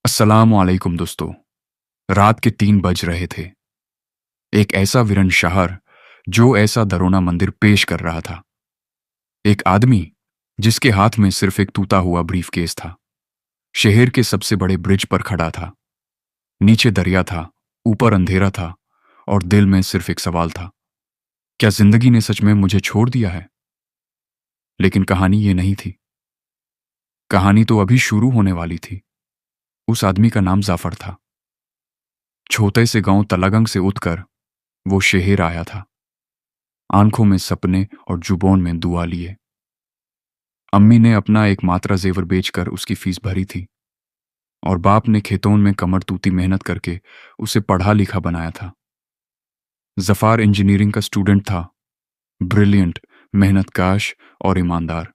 अस्सलामुअलैकुम दोस्तों। रात के 3 बज रहे थे। एक ऐसा वीरन शहर जो ऐसा दरोना मंदिर पेश कर रहा था। एक आदमी जिसके हाथ में सिर्फ एक टूटा हुआ ब्रीफकेस था। शहर के सबसे बड़े ब्रिज पर खड़ा था। नीचे दरिया था, ऊपर अंधेरा था और दिल में सिर्फ एक सवाल था। क्या जिंदगी ने सच में मुझे छोड़ दिया है? लेकिन कहानी ये नहीं थी। कहानी तो अभी शुरू होने वाली थी। उस आदमी का नाम जाफर था। छोटे से गांव तलागंग से उठकर वो शहर आया था। आंखों में सपने और जुबान में दुआ लिए। अम्मी ने अपना एकमात्र जेवर बेचकर उसकी फीस भरी थी और बाप ने खेतों में कमर तूती मेहनत करके उसे पढ़ा लिखा बनाया था। जफार इंजीनियरिंग का स्टूडेंट था, ब्रिलियंट, मेहनतकाश और ईमानदार।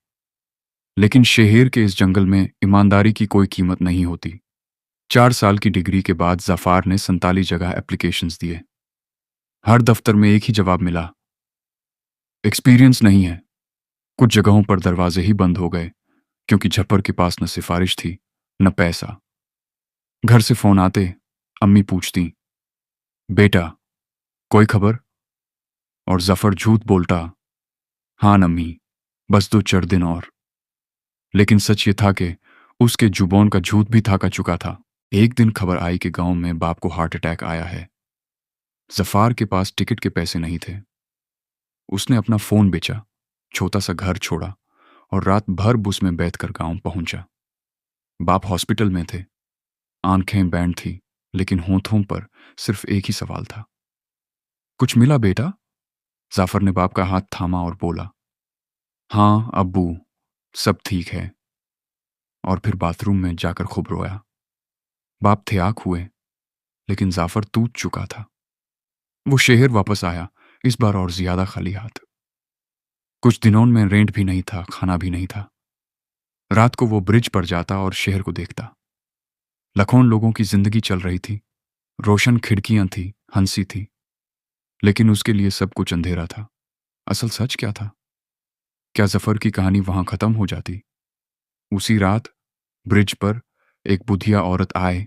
लेकिन शहर के इस जंगल में ईमानदारी की कोई कीमत नहीं होती। 4 साल की डिग्री के बाद जफार ने 47 जगह एप्लीकेशंस दिए। हर दफ्तर में एक ही जवाब मिला, एक्सपीरियंस नहीं है। कुछ जगहों पर दरवाजे ही बंद हो गए क्योंकि झप्पर के पास न सिफारिश थी न पैसा। घर से फोन आते, अम्मी पूछती, बेटा कोई खबर? और जफर झूठ बोलता, हाँ नम्मी, बस 2-4 दिन और। लेकिन सच ये था कि उसके जुबान का झूठ भी थाका चुका था। एक दिन खबर आई कि गांव में बाप को हार्ट अटैक आया है। जफार के पास टिकट के पैसे नहीं थे। उसने अपना फोन बेचा, छोटा सा घर छोड़ा और रात भर बस में बैठकर गांव पहुंचा। बाप हॉस्पिटल में थे, आंखें बैंड थी, लेकिन होठों पर सिर्फ एक ही सवाल था, कुछ मिला बेटा? जाफर ने बाप का हाथ थामा और बोला, हाँ अब्बू, सब ठीक है। और फिर बाथरूम में जाकर खूब रोया। बाप थे आंख हुए, लेकिन जाफर टूट चुका था। वो शहर वापस आया, इस बार और ज्यादा खाली हाथ। कुछ दिनों में रेंट भी नहीं था, खाना भी नहीं था। रात को वो ब्रिज पर जाता और शहर को देखता। लाखों लोगों की जिंदगी चल रही थी, रोशन खिड़कियां थी, हंसी थी। लेकिन उसके लिए सब कुछ अंधेरा था। असल सच क्या था? क्या जफर की कहानी वहां खत्म हो जाती? उसी रात ब्रिज पर एक बुधिया औरत आए,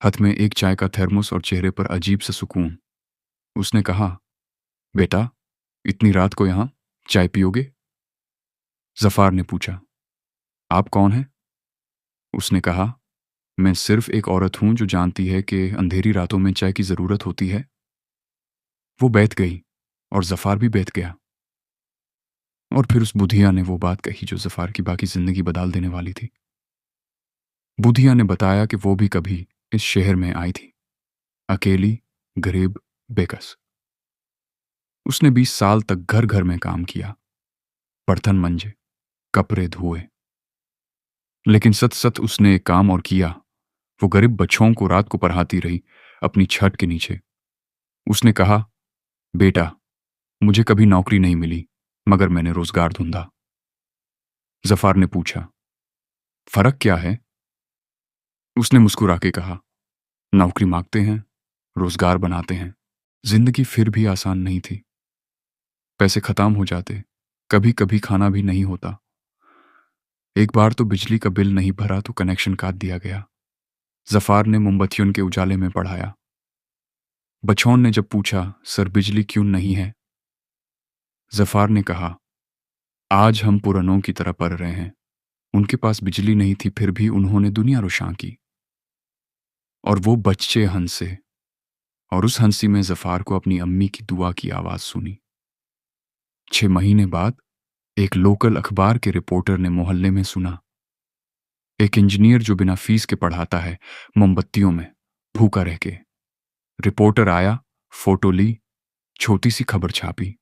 हाथ में एक चाय का थर्मस और चेहरे पर अजीब सा सुकून। उसने कहा, बेटा इतनी रात को यहां चाय पियोगे? जफार ने पूछा, आप कौन हैं? उसने कहा, मैं सिर्फ एक औरत हूं जो जानती है कि अंधेरी रातों में चाय की जरूरत होती है। वो बैठ गई और जफार भी बैठ गया। और फिर उस बुधिया ने वो बात कही जो जफार की बाकी जिंदगी बदल देने वाली थी। बुधिया ने बताया कि वो भी कभी इस शहर में आई थी, अकेली, गरीब, बेकस। उसने 20 साल तक घर घर में काम किया, बर्तन मंजे, कपड़े धोए। लेकिन सच सच उसने एक काम और किया। वो गरीब बच्चों को रात को पढ़ाती रही, अपनी छत के नीचे। उसने कहा, बेटा मुझे कभी नौकरी नहीं मिली, मगर मैंने रोजगार ढूंढा। जफार ने पूछा, फर्क क्या है? उसने मुस्कुरा के कहा, नौकरी मांगते हैं, रोजगार बनाते हैं। जिंदगी फिर भी आसान नहीं थी। पैसे खत्म हो जाते, कभी कभी खाना भी नहीं होता। एक बार तो बिजली का बिल नहीं भरा तो कनेक्शन काट दिया गया। जफार ने मोमबत्तियों के उजाले में पढ़ाया। बछौन ने जब पूछा, सर बिजली क्यों नहीं है? जफार ने कहा, आज हम पुरानों की तरह पढ़ रहे हैं। उनके पास बिजली नहीं थी, फिर भी उन्होंने दुनिया रोशन की। और वो बच्चे हंसे, और उस हंसी में जफार को अपनी अम्मी की दुआ की आवाज सुनी। 6 महीने बाद एक लोकल अखबार के रिपोर्टर ने मोहल्ले में सुना, एक इंजीनियर जो बिना फीस के पढ़ाता है, मोमबत्तियों में भूखा रह के। रिपोर्टर आया, फोटो ली, छोटी सी खबर छापी।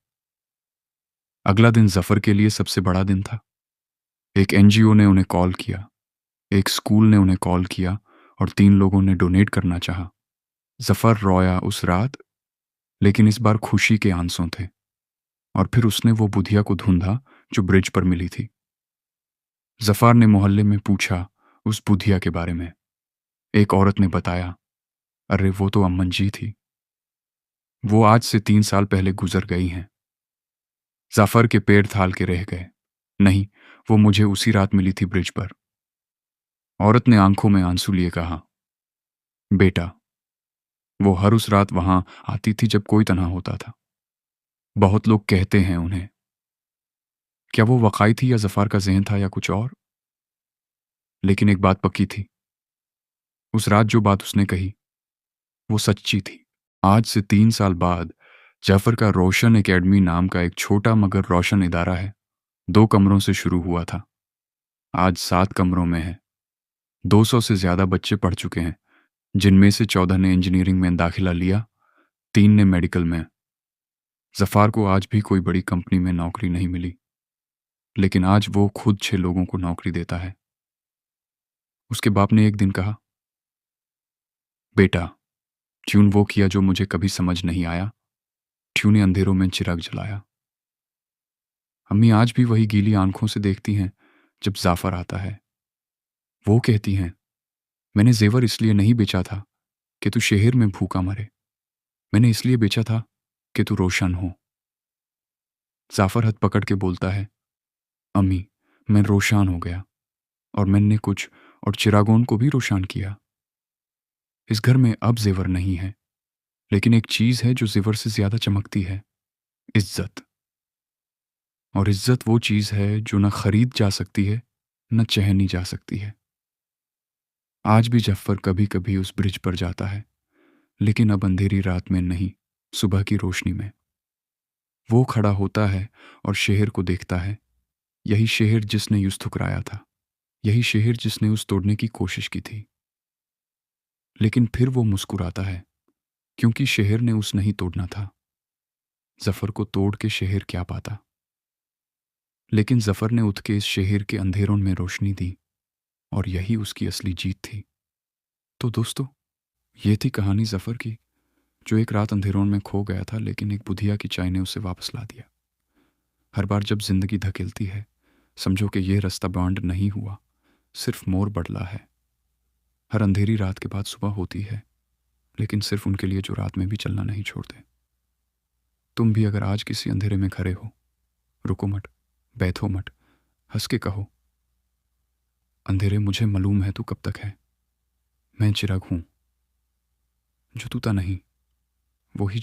अगला दिन जफर के लिए सबसे बड़ा दिन था। एक एनजीओ ने उन्हें कॉल किया, एक स्कूल ने उन्हें कॉल किया और 3 लोगों ने डोनेट करना चाहा। जफर रोया उस रात, लेकिन इस बार खुशी के आंसू थे। और फिर उसने वो बुधिया को ढूंढा जो ब्रिज पर मिली थी। जफार ने मोहल्ले में पूछा उस बुधिया के बारे में। एक औरत ने बताया, अरे वो तो अम्मन जी थी, वो आज से 3 साल पहले गुजर गई हैं। जाफर के पैर थाल के रह गए, नहीं, वो मुझे उसी रात मिली थी ब्रिज पर। औरत ने आंखों में आंसू लिए कहा, बेटा। वो हर उस रात वहां आती थी जब कोई तन्हा होता था। बहुत लोग कहते हैं उन्हें। क्या वो वक़ाई थी या ज़फ़ार का ज़हन था या कुछ और? लेकिन एक बात पक्की थी, उस रात जो बात उसने कही, वो सच्ची थी। आज से 3 साल बाद जाफ़र का रोशन एकेडमी नाम का एक छोटा मगर रोशन इदारा है। 2 कमरों से शुरू हुआ था, आज 7 कमरों में है। 200 से ज़्यादा बच्चे पढ़ चुके हैं, जिनमें से 14 ने इंजीनियरिंग में दाखिला लिया, 3 ने मेडिकल में। ज़फ़ार को आज भी कोई बड़ी कंपनी में नौकरी नहीं मिली, लेकिन आज वो खुद 6 लोगों को नौकरी देता है। उसके बाप ने एक दिन कहा, बेटा, ट्यून वो किया जो मुझे कभी समझ नहीं आया। ट्यून ने अंधेरों में चिराग जलाया। अम्मी आज भी वही गीली आंखों से देखती हैं जब जाफर आता है। वो कहती हैं, मैंने जेवर इसलिए नहीं बेचा था कि तू शहर में भूखा मरे, मैंने इसलिए बेचा था कि तू रोशन हो। जाफर हथ पकड़ के बोलता है, अम्मी, मैं रोशन हो गया और मैंने कुछ और चिरागों को भी रोशन किया। इस घर में अब जेवर नहीं है, लेकिन एक चीज है जो जेवर से ज्यादा चमकती है, इज्जत। और इज्जत वो चीज है जो न खरीद जा सकती है, न चहनी जा सकती है। आज भी जफ्फर कभी कभी उस ब्रिज पर जाता है, लेकिन अब अंधेरी रात में नहीं, सुबह की रोशनी में। वो खड़ा होता है और शहर को देखता है। यही शहर जिसने यूं ठुकराया था, यही शहर जिसने उस तोड़ने की कोशिश की थी। लेकिन फिर वो मुस्कुराता है, क्योंकि शहर ने उस नहीं तोड़ना था। जफर को तोड़ के शहर क्या पाता, लेकिन जफर ने उठ के इस शहर के अंधेरों में रोशनी दी, और यही उसकी असली जीत थी। तो दोस्तों, ये थी कहानी जफर की, जो एक रात अंधेरों में खो गया था, लेकिन एक बुधिया की चाय ने उसे वापस ला दिया। हर बार जब जिंदगी धकेलती है, समझो कि यह रास्ता बांड नहीं हुआ, सिर्फ मोड़ बदला है। हर अंधेरी रात के बाद सुबह होती है, लेकिन सिर्फ उनके लिए जो रात में भी चलना नहीं छोड़ते। तुम भी अगर आज किसी अंधेरे में खड़े हो, रुको मत, बैठो मत, हंस के कहो, अंधेरे मुझे मालूम है तू कब तक है। मैं चिराग हूं जो तूता नहीं, वो ही